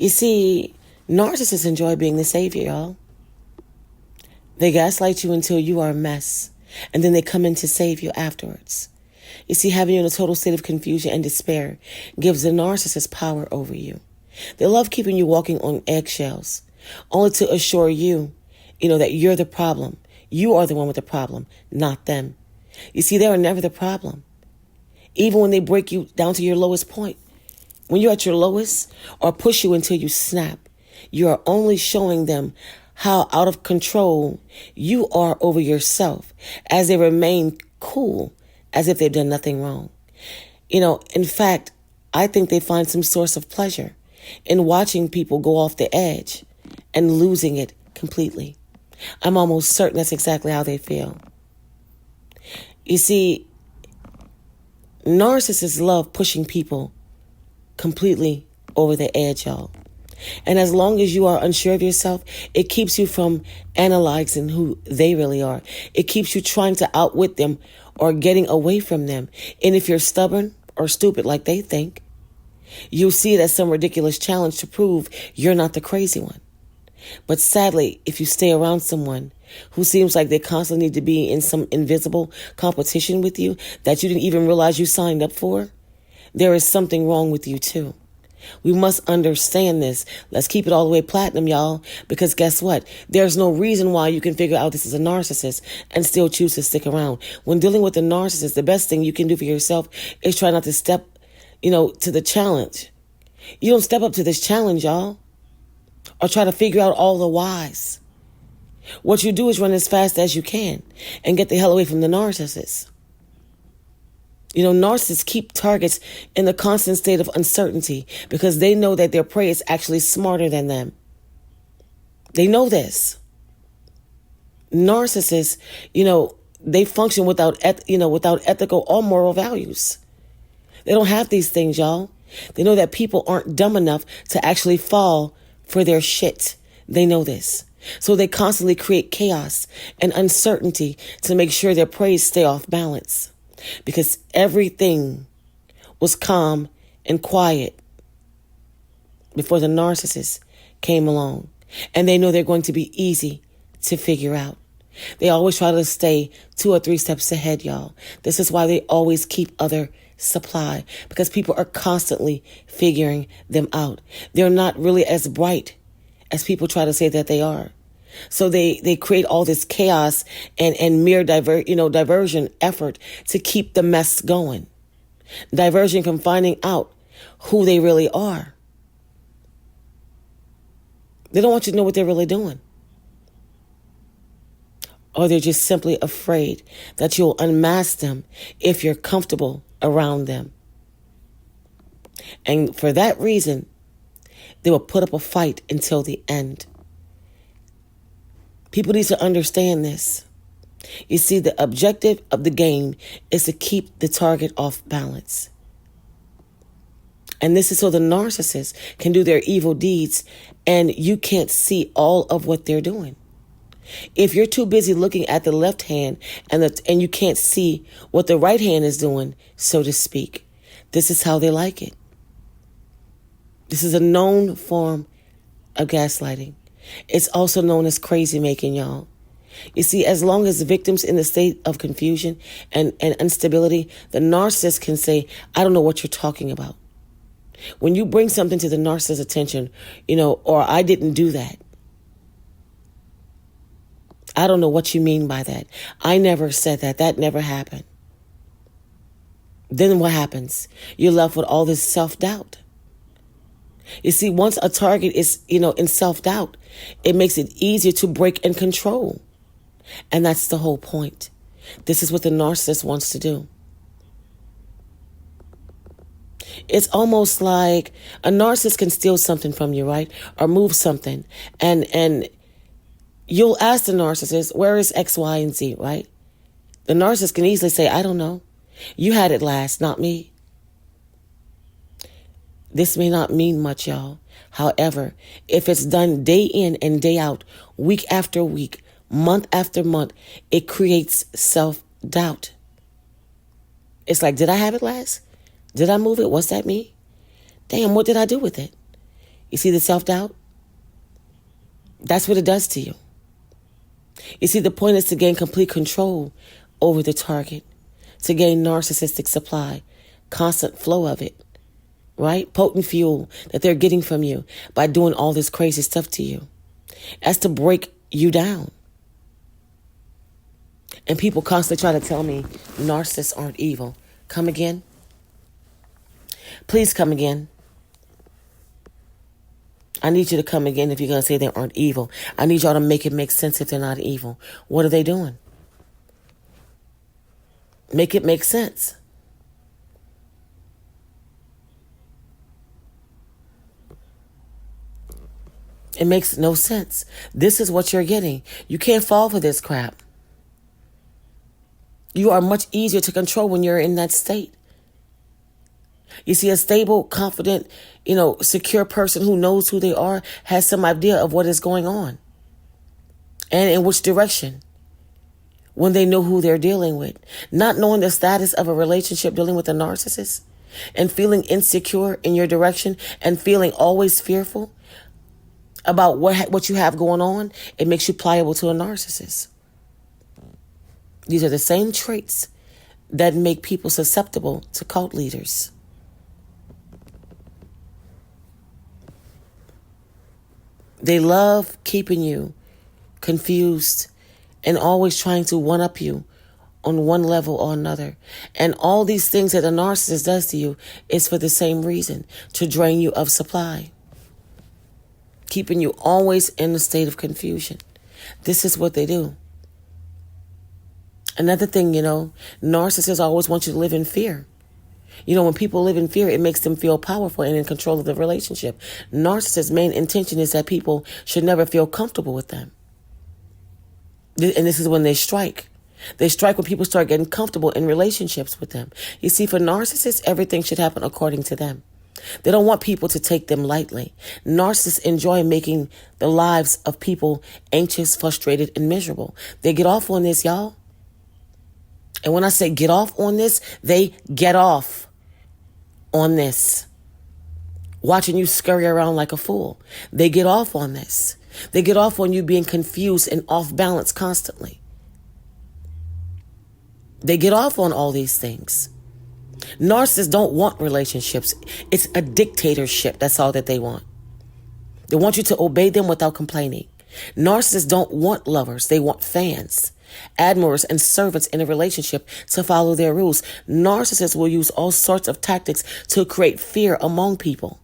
You see, narcissists enjoy being the savior, y'all. They gaslight you until you are a mess, and then they come in to save you afterwards. You see, having you in a total state of confusion and despair gives the narcissist power over you. They love keeping you walking on eggshells, only to assure you, that you're the problem. You are the one with the problem, not them. You see, they are never the problem. Even when they break you down to your lowest point, when you're at your lowest or push you until you snap, you are only showing them how out of control you are over yourself as they remain cool as if they've done nothing wrong. In fact, I think they find some source of pleasure in watching people go off the edge and losing it completely. I'm almost certain that's exactly how they feel. You see, narcissists love pushing people completely over the edge, y'all. And as long as you are unsure of yourself, it keeps you from analyzing who they really are. It keeps you trying to outwit them or getting away from them. And if you're stubborn or stupid like they think, you'll see it as some ridiculous challenge to prove you're not the crazy one. But sadly, if you stay around someone who seems like they constantly need to be in some invisible competition with you that you didn't even realize you signed up for, there is something wrong with you too. We must understand this. Let's keep it all the way platinum, y'all, because guess what? There's no reason why you can figure out this is a narcissist and still choose to stick around. When dealing with a narcissist, the best thing you can do for yourself is try not to step, to the challenge. You don't step up to this challenge, y'all, or try to figure out all the whys. What you do is run as fast as you can and get the hell away from the narcissist. Narcissists keep targets in the constant state of uncertainty because they know that their prey is actually smarter than them. They know this. Narcissists, they function without ethical or moral values. They don't have these things, y'all. They know that people aren't dumb enough to actually fall for their shit. They know this. So they constantly create chaos and uncertainty to make sure their prey stay off balance. Because everything was calm and quiet before the narcissist came along. And they know they're going to be easy to figure out. They always try to stay 2 or 3 steps ahead, y'all. This is why they always keep other supply, because people are constantly figuring them out. They're not really as bright as people try to say that they are. So they create all this chaos and mere diversion effort to keep the mess going. Diversion from finding out who they really are. They don't want you to know what they're really doing. Or they're just simply afraid that you'll unmask them if you're comfortable around them. And for that reason, they will put up a fight until the end. People need to understand this. You see, the objective of the game is to keep the target off balance. And this is so the narcissist can do their evil deeds and you can't see all of what they're doing. If you're too busy looking at the left hand and you can't see what the right hand is doing, so to speak, this is how they like it. This is a known form of gaslighting. It's also known as crazy making, y'all. You see, as long as the victim's in the state of confusion and instability, the narcissist can say, I don't know what you're talking about. When you bring something to the narcissist's attention, or I didn't do that. I don't know what you mean by that. I never said that. That never happened. Then what happens? You're left with all this self-doubt. You see, once a target is, in self-doubt, it makes it easier to break and control. And that's the whole point. This is what the narcissist wants to do. It's almost like a narcissist can steal something from you, right? Or move something. And you'll ask the narcissist, where is X, Y, and Z, right? The narcissist can easily say, I don't know. You had it last, not me. This may not mean much, y'all. However, if it's done day in and day out, week after week, month after month, it creates self-doubt. It's like, did I have it last? Did I move it? What's that mean? Damn, what did I do with it? You see the self-doubt? That's what it does to you. You see, the point is to gain complete control over the target, to gain narcissistic supply, constant flow of it, right? Potent fuel that they're getting from you by doing all this crazy stuff to you. That's to break you down. And people constantly try to tell me narcissists aren't evil. Come again? Please come again. I need you to come again if you're going to say they aren't evil. I need y'all to make it make sense if they're not evil. What are they doing? Make it make sense. It makes no sense. This is what you're getting. You can't fall for this crap. You are much easier to control when you're in that state. You see, a stable, confident, secure person who knows who they are has some idea of what is going on and in which direction when they know who they're dealing with. Not knowing the status of a relationship dealing with a narcissist and feeling insecure in your direction and feeling always fearful about what you have going on, it makes you pliable to a narcissist. These are the same traits that make people susceptible to cult leaders. They love keeping you confused and always trying to one-up you on one level or another. And all these things that a narcissist does to you is for the same reason, to drain you of supply, keeping you always in a state of confusion. This is what they do. Another thing, narcissists always want you to live in fear. When people live in fear, it makes them feel powerful and in control of the relationship. Narcissists' main intention is that people should never feel comfortable with them. And this is when they strike. They strike when people start getting comfortable in relationships with them. You see, for narcissists, everything should happen according to them. They don't want people to take them lightly. Narcissists enjoy making the lives of people anxious, frustrated, and miserable. They get off on this, y'all. And when I say get off on this, they get off on this. Watching you scurry around like a fool. They get off on this. They get off on you being confused and off balance constantly. They get off on all these things. Narcissists don't want relationships. It's a dictatorship. That's all that they want. They want you to obey them without complaining. Narcissists don't want lovers. They want fans, admirers, and servants in a relationship to follow their rules. Narcissists will use all sorts of tactics to create fear among people.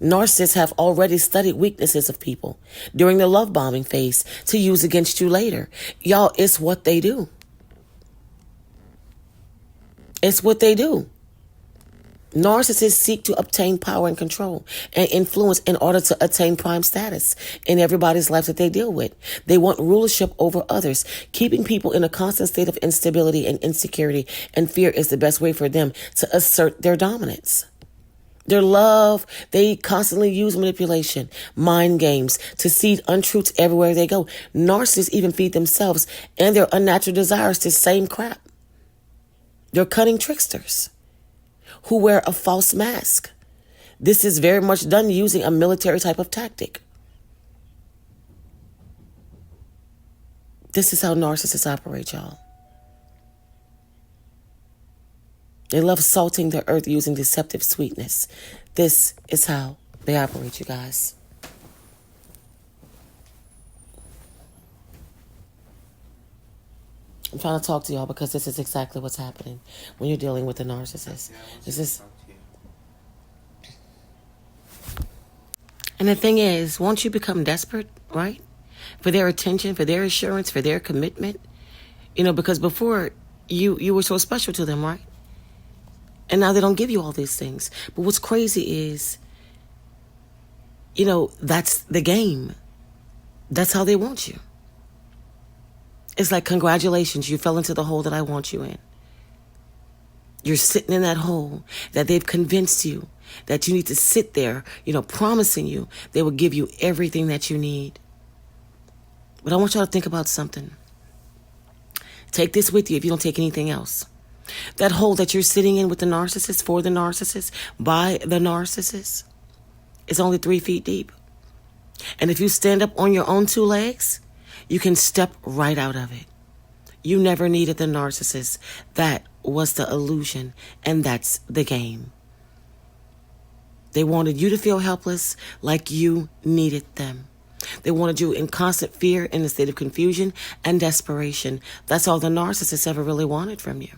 Narcissists have already studied weaknesses of people during the love bombing phase to use against you later. Y'all, it's what they do. It's what they do. Narcissists seek to obtain power and control and influence in order to attain prime status in everybody's life that they deal with. They want rulership over others. Keeping people in a constant state of instability and insecurity and fear is the best way for them to assert their dominance. Their love, they constantly use manipulation, mind games to seed untruths everywhere they go. Narcissists even feed themselves and their unnatural desires this same crap. They're cunning tricksters who wear a false mask. This is very much done using a military type of tactic. This is how narcissists operate, y'all. They love salting the earth using deceptive sweetness. This is how they operate, you guys. I'm trying to talk to y'all because this is exactly what's happening when you're dealing with a narcissist. And the thing is, once you become desperate, right, for their attention, for their assurance, for their commitment, because before you were so special to them, right? And now they don't give you all these things. But what's crazy is, that's the game. That's how they want you. It's like, congratulations, you fell into the hole that I want you in. You're sitting in that hole that they've convinced you that you need to sit there, promising you they will give you everything that you need. But I want y'all to think about something. Take this with you if you don't take anything else. That hole that you're sitting in with the narcissist, for the narcissist, by the narcissist, is only 3 feet deep. And if you stand up on your own 2 legs, you can step right out of it. You never needed the narcissist. That was the illusion, and that's the game. They wanted you to feel helpless, like you needed them. They wanted you in constant fear, in a state of confusion and desperation. That's all the narcissist ever really wanted from you.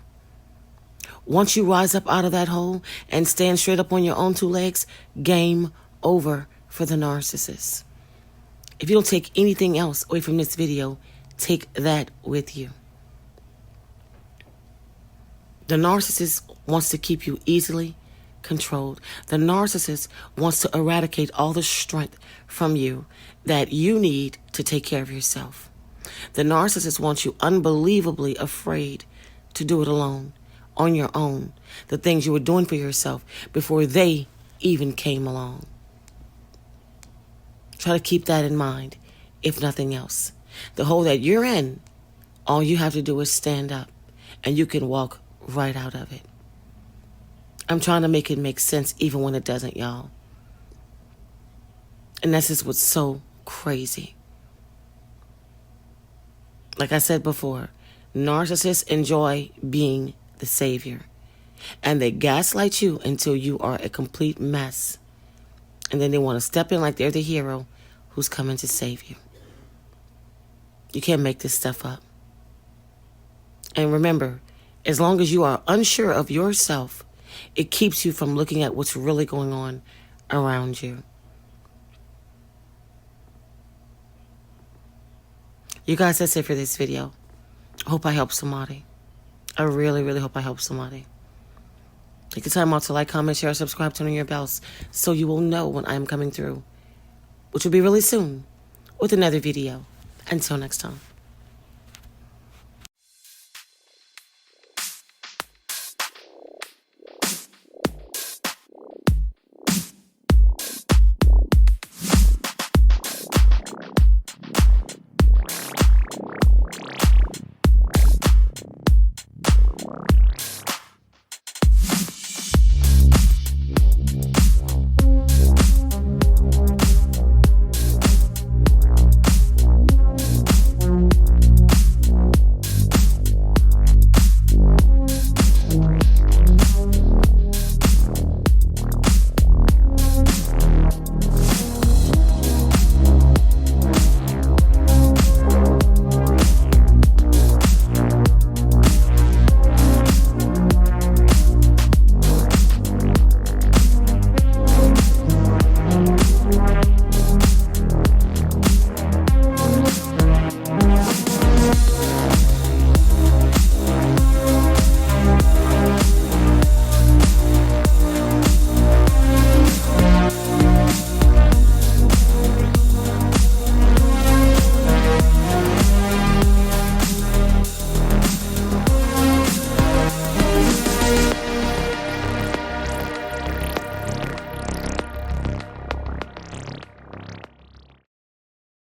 Once you rise up out of that hole and stand straight up on your own 2 legs, game over for the narcissist. If you don't take anything else away from this video, take that with you. The narcissist wants to keep you easily controlled. The narcissist wants to eradicate all the strength from you that you need to take care of yourself. The narcissist wants you unbelievably afraid to do it alone, on your own, the things you were doing for yourself before they even came along. Try to keep that in mind, if nothing else. The hole that you're in, all you have to do is stand up, and you can walk right out of it. I'm trying to make it make sense even when it doesn't, y'all. And that's just what's so crazy. Like I said before, narcissists enjoy being the savior. And they gaslight you until you are a complete mess. And then they want to step in like they're the hero who's coming to save you. You can't make this stuff up. And remember, as long as you are unsure of yourself, it keeps you from looking at what's really going on around you. You guys, that's it for this video. I hope I helped somebody. I really, really hope I helped somebody. Take the time out to like, comment, share, subscribe, turn on your bells so you will know when I'm coming through, which will be really soon, with another video. Until next time.